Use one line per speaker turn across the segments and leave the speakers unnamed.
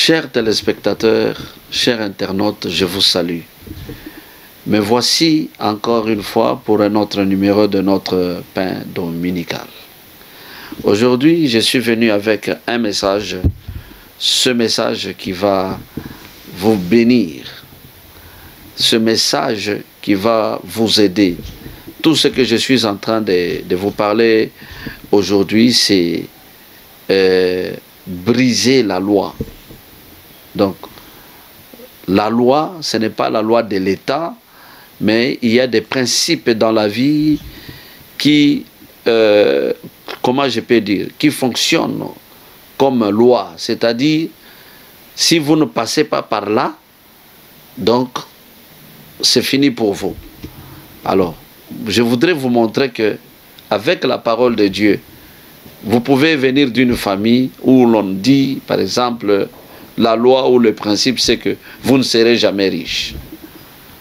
Chers téléspectateurs, chers internautes, je vous salue. Me voici encore une fois pour un autre numéro de notre pain dominical. Aujourd'hui, je suis venu avec un message, ce message qui va vous bénir, ce message qui va vous aider. Tout ce que je suis en train de vous parler aujourd'hui, c'est briser la loi. Donc, la loi, ce n'est pas la loi de l'État, mais il y a des principes dans la vie qui, comment je peux dire, qui fonctionnent comme loi. C'est-à-dire, si vous ne passez pas par là, donc, c'est fini pour vous. Alors, je voudrais vous montrer que, avec la parole de Dieu, vous pouvez venir d'une famille où l'on dit, par exemple, la loi ou le principe, c'est que vous ne serez jamais riche.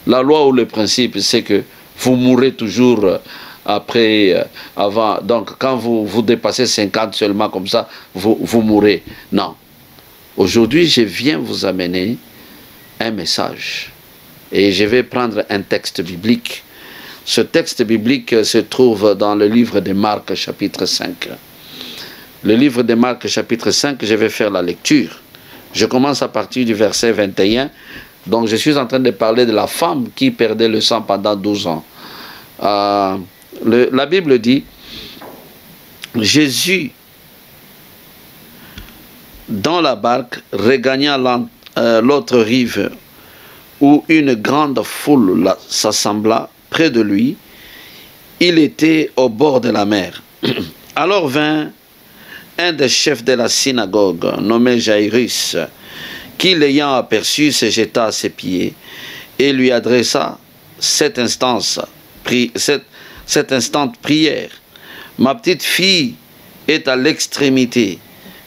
La loi ou le principe, c'est que vous mourrez toujours après, avant. Donc, quand vous dépassez 50 seulement comme ça, vous mourrez. Non. Aujourd'hui, je viens vous amener un message. Et je vais prendre un texte biblique. Ce texte biblique se trouve dans le livre de Marc, chapitre 5. Le livre de Marc, chapitre 5, je vais faire la lecture. Je commence à partir du verset 21. Donc, je suis en train de parler de la femme qui perdait le sang pendant 12 ans. La Bible dit, Jésus, dans la barque, regagna l'autre rive, où une grande foule s'assembla près de lui. Il était au bord de la mer. Alors vint un des chefs de la synagogue, nommé Jairus, qui l'ayant aperçu se jeta à ses pieds et lui adressa cette instante prière. Ma petite fille est à l'extrémité.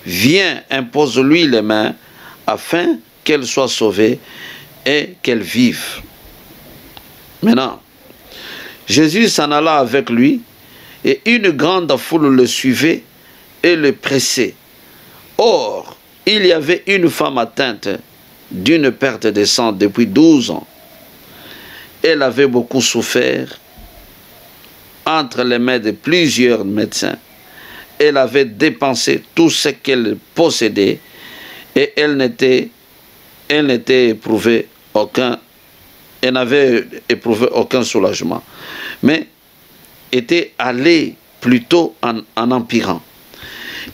Viens, impose-lui les mains afin qu'elle soit sauvée et qu'elle vive. Maintenant, Jésus s'en alla avec lui et une grande foule le suivait et le pressait. Or, il y avait une femme atteinte d'une perte de sang depuis 12 ans. Elle avait beaucoup souffert entre les mains de plusieurs médecins. Elle avait dépensé tout ce qu'elle possédait et elle n'avait éprouvé aucun soulagement, mais était allée plutôt en empirant.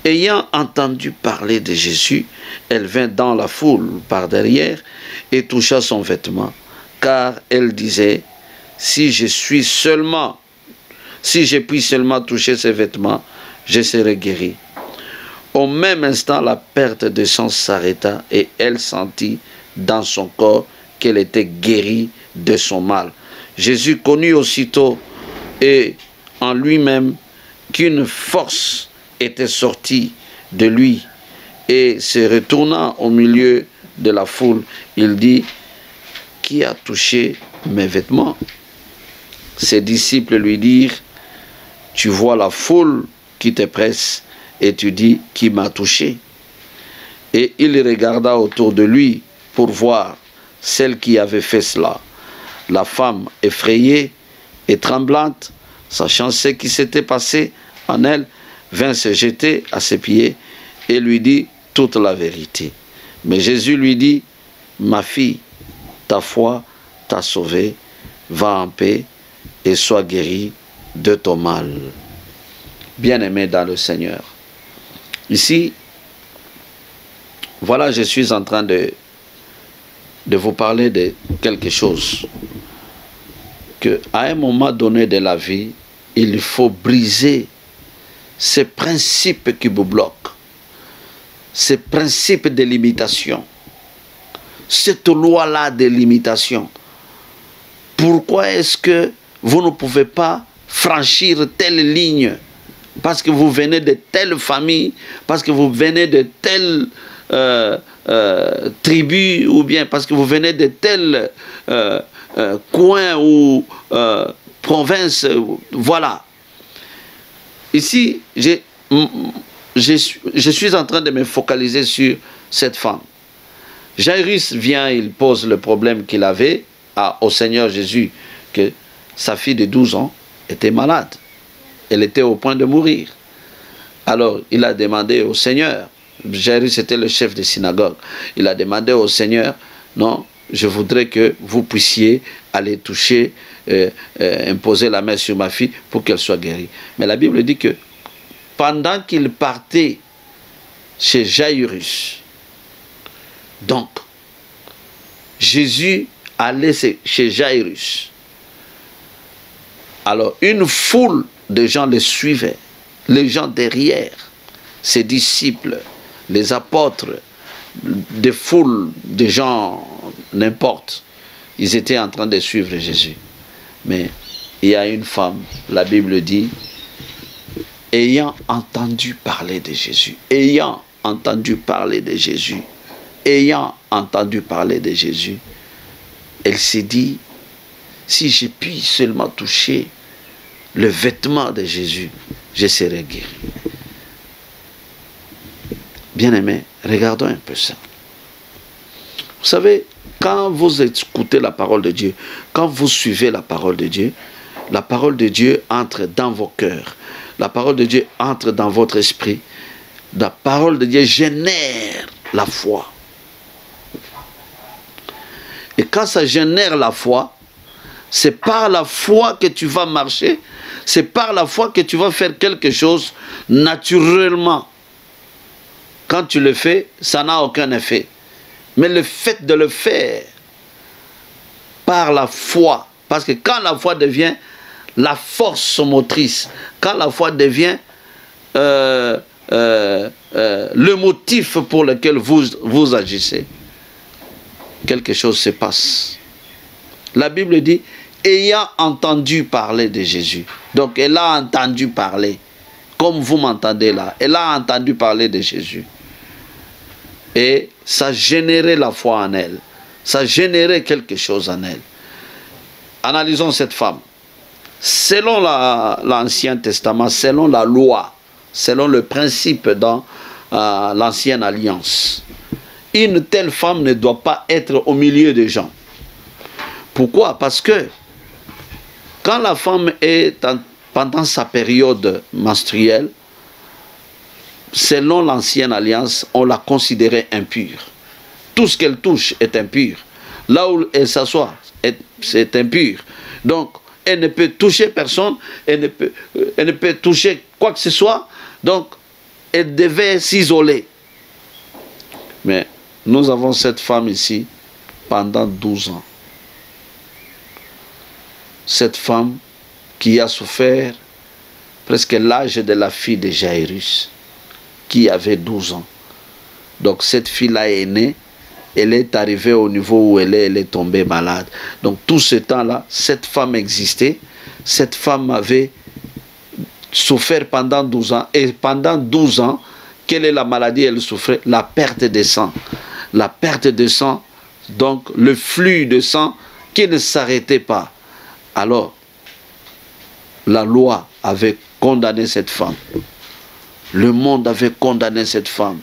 Ayant entendu parler de Jésus, elle vint dans la foule par derrière et toucha son vêtement, car elle disait, si je puis seulement toucher ses vêtements, je serai guérie. Au même instant, la perte de sang s'arrêta et elle sentit dans son corps qu'elle était guérie de son mal. Jésus connut aussitôt et en lui-même qu'une force était sortie de lui et se retournant au milieu de la foule, il dit, qui a touché mes vêtements? Ses disciples lui dirent, tu vois la foule qui te presse et tu dis, qui m'a touché? Et il regarda autour de lui pour voir celle qui avait fait cela. La femme, effrayée et tremblante, sachant ce qui s'était passé en elle, vint se jeter à ses pieds et lui dit toute la vérité. Mais Jésus lui dit, ma fille, ta foi t'a sauvée, va en paix et sois guérie de ton mal. Bien-aimé dans le Seigneur. Ici, voilà, je suis en train de vous parler de quelque chose. Que à un moment donné de la vie, il faut briser ces principes qui vous bloquent, ces principes de limitation, cette loi-là de limitation. Pourquoi est-ce que vous ne pouvez pas franchir telle ligne? Parce que vous venez de telle famille, parce que vous venez de telle tribu, ou bien parce que vous venez de tel coin ou province, voilà. Ici, je suis en train de me focaliser sur cette femme. Jairus vient, il pose le problème qu'il avait au Seigneur Jésus, que sa fille de 12 ans était malade. Elle était au point de mourir. Alors, il a demandé au Seigneur, Jairus était le chef de synagogue, il a demandé au Seigneur, non, je voudrais que vous puissiez aller toucher, imposer la main sur ma fille pour qu'elle soit guérie. Mais la Bible dit que pendant qu'il partait chez Jairus, donc, Jésus allait chez Jairus. Alors, une foule de gens le suivaient, les gens derrière, ses disciples, les apôtres, des foules de gens, n'importe. Ils étaient en train de suivre Jésus. Mais il y a une femme, la Bible dit, ayant entendu parler de Jésus, ayant entendu parler de Jésus, ayant entendu parler de Jésus, elle s'est dit, si je puis seulement toucher le vêtement de Jésus, je serai guéri. Bien-aimés, regardons un peu ça. Vous savez, quand vous écoutez la parole de Dieu, quand vous suivez la parole de Dieu entre dans vos cœurs. La parole de Dieu entre dans votre esprit. La parole de Dieu génère la foi. Et quand ça génère la foi, c'est par la foi que tu vas marcher, c'est par la foi que tu vas faire quelque chose naturellement. Quand tu le fais, ça n'a aucun effet. Mais le fait de le faire par la foi, parce que quand la foi devient la force motrice, quand la foi devient le motif pour lequel vous agissez, quelque chose se passe. La Bible dit, ayant entendu parler de Jésus. Donc elle a entendu parler, comme vous m'entendez là. Elle a entendu parler de Jésus. Et ça générait la foi en elle. Ça générait quelque chose en elle. Analysons cette femme. Selon l'Ancien Testament, selon la loi, selon le principe dans l'Ancienne Alliance, une telle femme ne doit pas être au milieu des gens. Pourquoi? Parce que quand la femme est pendant sa période menstruelle, selon l'Ancienne Alliance, on la considérait impure. Tout ce qu'elle touche est impur. Là où elle s'assoit, c'est impur. Donc, elle ne peut toucher personne, elle ne peut toucher quoi que ce soit. Donc, elle devait s'isoler. Mais nous avons cette femme ici pendant 12 ans. Cette femme qui a souffert presque l'âge de la fille de Jairus, qui avait 12 ans. Donc cette fille-là est née, elle est arrivée au niveau où elle est tombée malade. Donc tout ce temps-là, cette femme existait, cette femme avait souffert pendant 12 ans, et pendant 12 ans, quelle est la maladie elle souffrait? La perte de sang. La perte de sang, donc le flux de sang qui ne s'arrêtait pas. Alors, la loi avait condamné cette femme. Le monde avait condamné cette femme.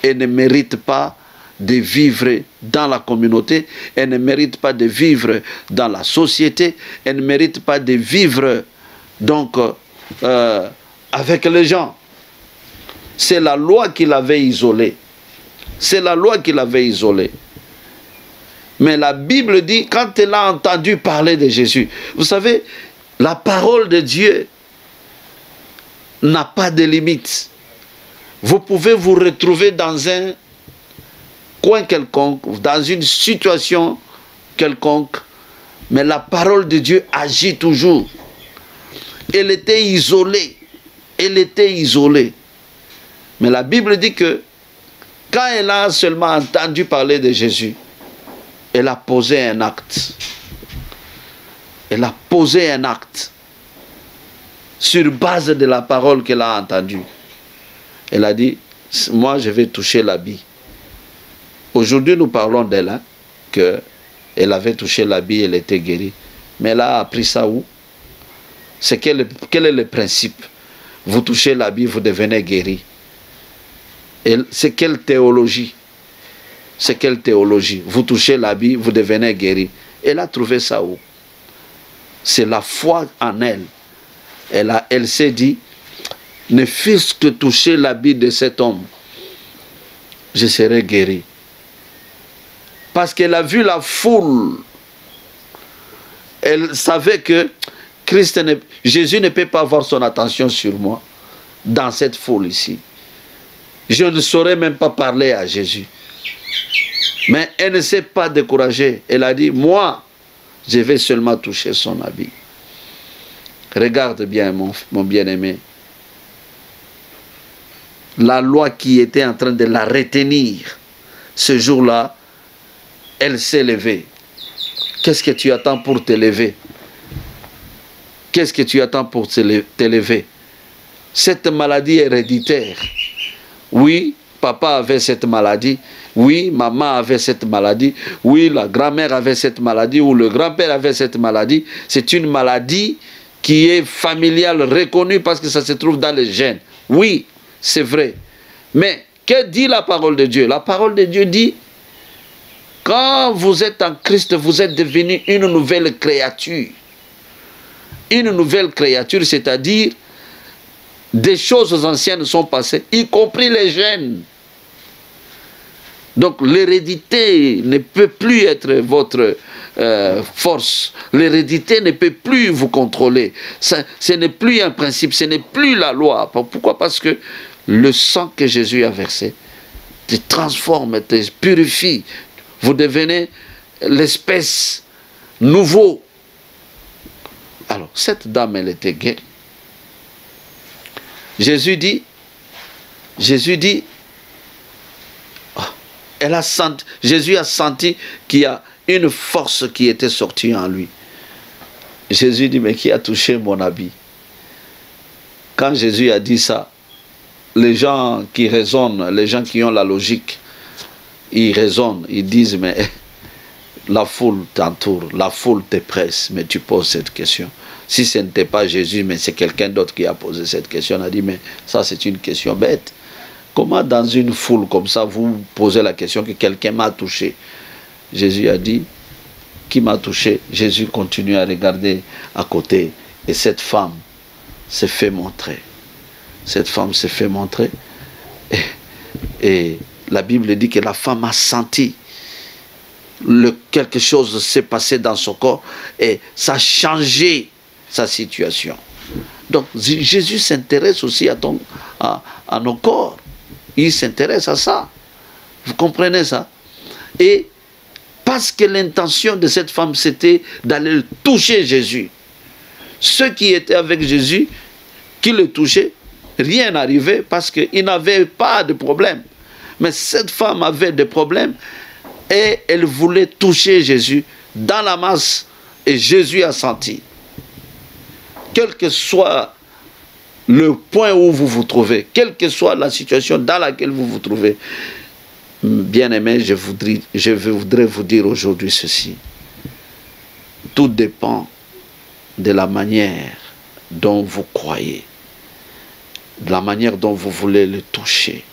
Elle ne mérite pas de vivre dans la communauté. Elle ne mérite pas de vivre dans la société. Elle ne mérite pas de vivre donc avec les gens. C'est la loi qui l'avait isolée. C'est la loi qui l'avait isolée. Mais la Bible dit, quand elle a entendu parler de Jésus, vous savez, la parole de Dieu n'a pas de limite. Vous pouvez vous retrouver dans un coin quelconque, dans une situation quelconque, mais la parole de Dieu agit toujours. Elle était isolée. Elle était isolée. Mais la Bible dit que quand elle a seulement entendu parler de Jésus, elle a posé un acte. Elle a posé un acte sur base de la parole qu'elle a entendue. Elle a dit, moi je vais toucher l'habit. Aujourd'hui nous parlons d'elle, hein, qu'elle avait touché l'habit, elle était guérie. Mais elle a appris ça où? C'est quel est le principe? Vous touchez l'habit, vous devenez guéri. C'est quelle théologie? C'est quelle théologie? Vous touchez l'habit, vous devenez guéri. Elle a trouvé ça où? C'est la foi en elle. Elle s'est dit, ne fût-ce que toucher l'habit de cet homme, je serai guéri. Parce qu'elle a vu la foule. Elle savait que Jésus ne peut pas avoir son attention sur moi dans cette foule ici. Je ne saurais même pas parler à Jésus. Mais elle ne s'est pas découragée. Elle a dit, moi, je vais seulement toucher son habit. Regarde bien, mon bien-aimé. La loi qui était en train de la retenir, ce jour-là, elle s'est levée. Qu'est-ce que tu attends pour te lever? Qu'est-ce que tu attends pour te lever? Cette maladie héréditaire. Oui, papa avait cette maladie. Oui, maman avait cette maladie. Oui, la grand-mère avait cette maladie. Ou le grand-père avait cette maladie. C'est une maladie qui est familiale, reconnue parce que ça se trouve dans les gènes. Oui, c'est vrai. Mais que dit la parole de Dieu? La parole de Dieu dit, quand vous êtes en Christ, vous êtes devenu une nouvelle créature. Une nouvelle créature, c'est-à-dire des choses anciennes sont passées, y compris les gènes. Donc l'hérédité ne peut plus être votre force. L'hérédité ne peut plus vous contrôler. Ce n'est plus un principe, ce n'est plus la loi. Pourquoi? Parce que le sang que Jésus a versé te transforme, te purifie. Vous devenez l'espèce nouveau. Alors, cette dame, elle était guérie. Jésus dit, Jésus a senti qu'il y a une force qui était sortie en lui. Jésus dit, mais qui a touché mon habit? Quand Jésus a dit ça, les gens qui raisonnent, les gens qui ont la logique, ils raisonnent, ils disent, mais la foule t'entoure, la foule te presse, mais tu poses cette question. Si ce n'était pas Jésus, mais c'est quelqu'un d'autre qui a posé cette question, on a dit, mais ça c'est une question bête. Comment dans une foule comme ça, vous posez la question que quelqu'un m'a touché? Jésus a dit, qui m'a touché? Jésus continue à regarder à côté. Et cette femme s'est fait montrer. Cette femme s'est fait montrer. Et la Bible dit que la femme a senti quelque chose s'est passé dans son corps et ça a changé sa situation. Donc Jésus s'intéresse aussi à nos corps. Il s'intéresse à ça. Vous comprenez ça? Et parce que l'intention de cette femme, c'était d'aller toucher Jésus. Ceux qui étaient avec Jésus, qui le touchaient, rien n'arrivait parce qu'il n'avait pas de problème. Mais cette femme avait des problèmes et elle voulait toucher Jésus dans la masse et Jésus a senti. Quel que soit le point où vous vous trouvez, quelle que soit la situation dans laquelle vous vous trouvez, bien-aimés, je voudrais vous dire aujourd'hui ceci. Tout dépend de la manière dont vous croyez, de la manière dont vous voulez le toucher.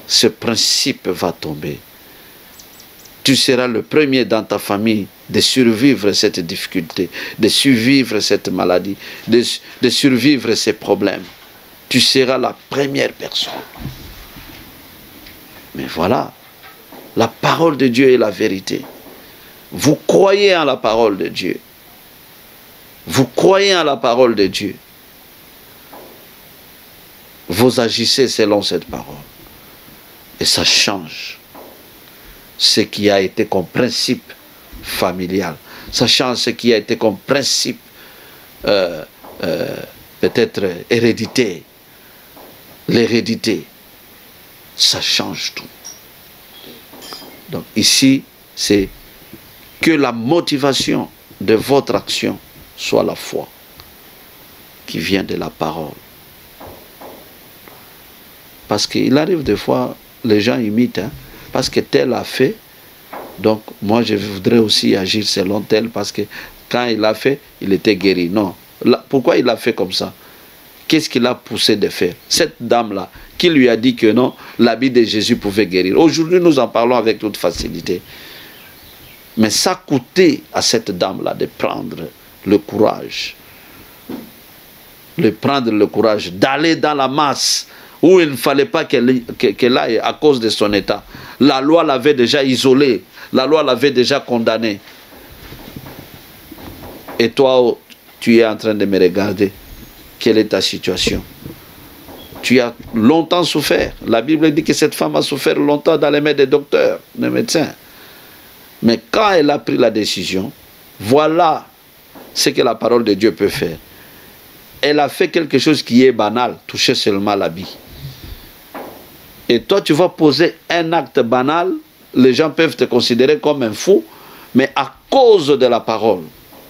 Ce principe va tomber. Tu seras le premier dans ta famille de survivre cette difficulté, de survivre cette maladie, de survivre ces problèmes. Tu seras la première personne. Mais voilà, la parole de Dieu est la vérité. Vous croyez en la parole de Dieu. Vous croyez en la parole de Dieu. Vous agissez selon cette parole. Et ça change ce qui a été comme principe familial. Ça change ce qui a été comme principe peut-être hérédité. L'hérédité, ça change tout. Donc ici, c'est que la motivation de votre action soit la foi qui vient de la parole. Parce qu'il arrive des fois, les gens imitent, hein, parce que tel a fait, donc moi je voudrais aussi agir selon tel, parce que quand il a fait, il était guéri. Non. Pourquoi il a fait comme ça? Qu'est-ce qu'il a poussé de faire? Cette dame-là, qui lui a dit que non, l'habit de Jésus pouvait guérir. Aujourd'hui, nous en parlons avec toute facilité. Mais ça coûtait à cette dame-là de prendre le courage. De prendre le courage, d'aller dans la masse où il ne fallait pas qu'elle aille à cause de son état. La loi l'avait déjà isolée, la loi l'avait déjà condamnée. Et toi, tu es en train de me regarder. Quelle est ta situation? Tu as longtemps souffert. La Bible dit que cette femme a souffert longtemps dans les mains des docteurs, des médecins. Mais quand elle a pris la décision, voilà ce que la parole de Dieu peut faire. Elle a fait quelque chose qui est banal, toucher seulement l'habit. Et toi, tu vas poser un acte banal, les gens peuvent te considérer comme un fou, mais à cause de la parole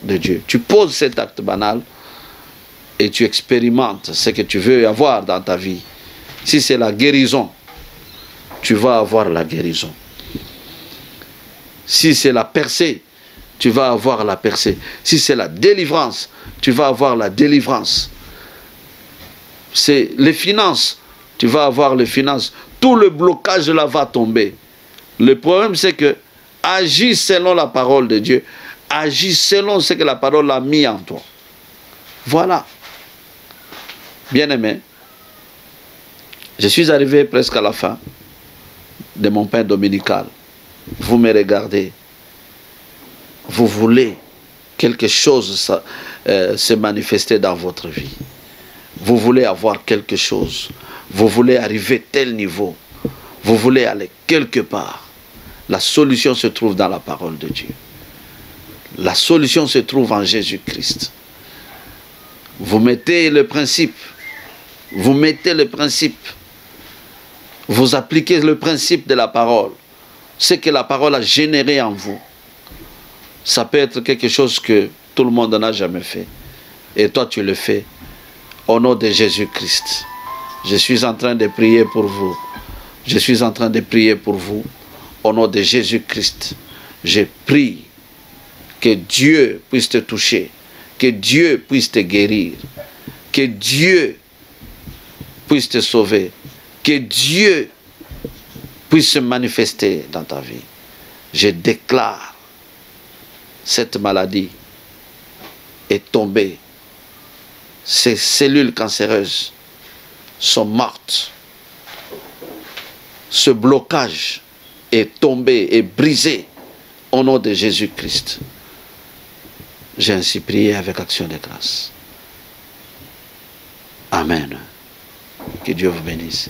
de Dieu, tu poses cet acte banal et tu expérimentes ce que tu veux avoir dans ta vie. Si c'est la guérison, tu vas avoir la guérison. Si c'est la percée, tu vas avoir la percée. Si c'est la délivrance, tu vas avoir la délivrance. C'est les finances, tu vas avoir les finances. Tout le blocage là va tomber. Le problème c'est que agis selon la parole de Dieu. Agis selon ce que la parole a mis en toi. Voilà. Bien-aimé, je suis arrivé presque à la fin de mon pain dominical. Vous me regardez. Vous voulez quelque chose se manifester dans votre vie. Vous voulez avoir quelque chose. Vous voulez arriver à tel niveau. Vous voulez aller quelque part. La solution se trouve dans la parole de Dieu. La solution se trouve en Jésus-Christ. Vous mettez le principe. Vous mettez le principe. Vous appliquez le principe de la parole. Ce que la parole a généré en vous. Ça peut être quelque chose que tout le monde n'a jamais fait. Et toi, tu le fais. Au nom de Jésus-Christ. Je suis en train de prier pour vous. Je suis en train de prier pour vous. Au nom de Jésus-Christ. Je prie que Dieu puisse te toucher. Que Dieu puisse te guérir. Que Dieu puisse te sauver. Que Dieu puisse se manifester dans ta vie. Je déclare cette maladie est tombée. Ces cellules cancéreuses sont mortes. Ce blocage est tombé et brisé au nom de Jésus-Christ. J'ai ainsi prié avec action de grâce. Amen. Que Dieu vous bénisse.